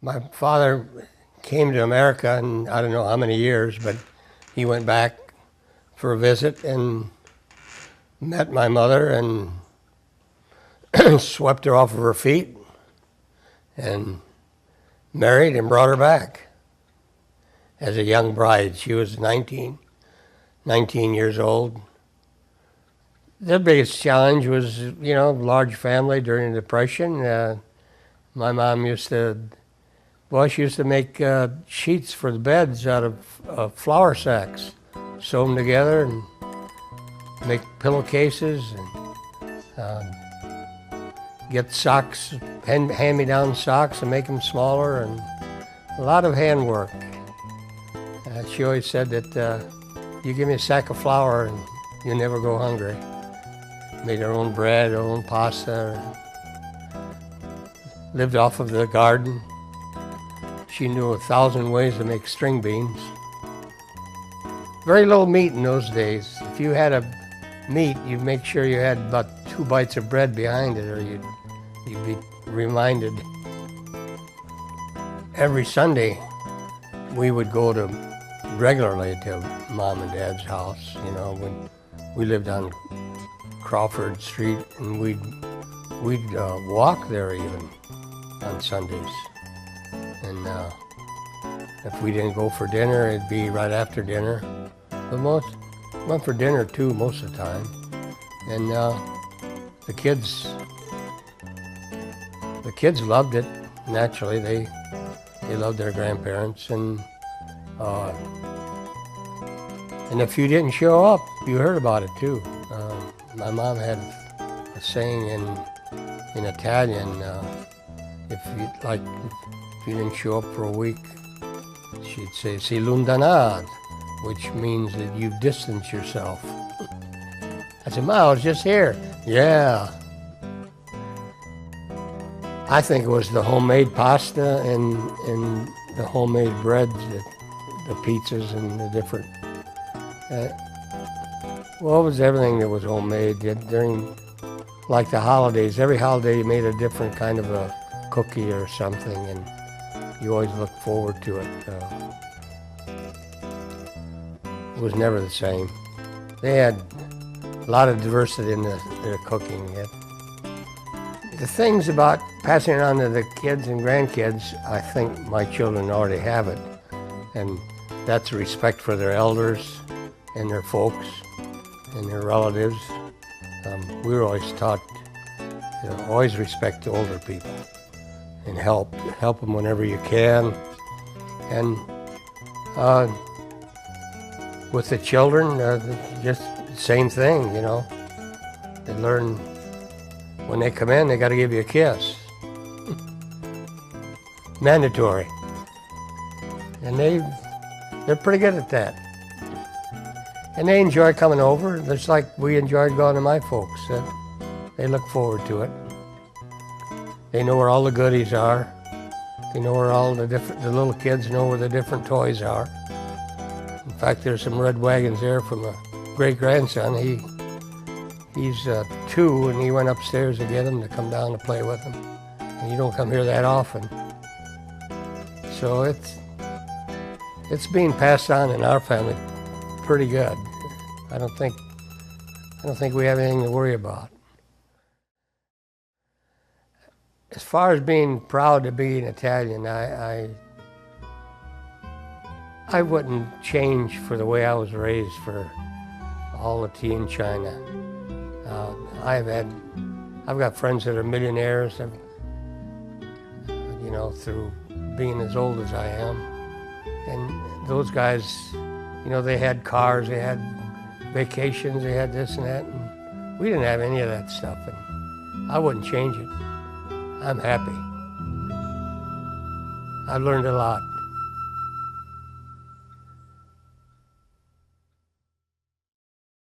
My father came to America in I don't know how many years, but he went back for a visit and met my mother and swept her off of her feet and married and brought her back as a young bride. She was 19 years old. The biggest challenge was, large family during the Depression. My mom she used to make sheets for the beds out of flour sacks, sew them together and make pillowcases and get socks, hand-me-down socks and make them smaller, and a lot of handwork. She always said that you give me a sack of flour and you never go hungry. Made her own bread, her own pasta, lived off of the garden. She knew 1,000 ways to make string beans. Very little meat in those days. If you had a meat, you'd make sure you had about 2 bites of bread behind it, or you'd be reminded. Every Sunday, we would go regularly to Mom and Dad's house. When we lived on Crawford Street, and we'd walk there even on Sundays. And if we didn't go for dinner, it'd be right after dinner. But went for dinner too most of the time. And the kids loved it. Naturally, they loved their grandparents, and if you didn't show up, you heard about it too. My mom had a saying in Italian, if you didn't show up for a week, she'd say "sei lontanato," which means that you've distanced yourself. I said, "Ma, I was just here." Yeah. I think it was the homemade pasta and the homemade breads, the pizzas and the different. It was everything that was homemade during, like the holidays. Every holiday you made a different kind of a cookie or something, and you always looked forward to it. It was never the same. They had a lot of diversity in their cooking. The things about passing it on to the kids and grandkids, I think my children already have it, and that's respect for their elders and their folks and their relatives. We were always taught to always respect the older people and help them whenever you can. And with the children, just the same thing, They learn when they come in, they got to give you a kiss. Mandatory. And they're pretty good at that. And they enjoy coming over, just like we enjoyed going to my folks. They look forward to it. They know where all the goodies are. They know where all the little kids know where the different toys are. In fact, there's some red wagons there from a great-grandson. He's 2, and he went upstairs to get them to come down to play with them. And you don't come here that often. So it's being passed on in our family pretty good. I don't think we have anything to worry about. As far as being proud to be an Italian, I wouldn't change for the way I was raised for all the tea in China. I've got friends that are millionaires, through being as old as I am. And those guys, they had cars, they had vacations, they had this and that, and we didn't have any of that stuff, and I wouldn't change it. I'm happy. I've learned a lot.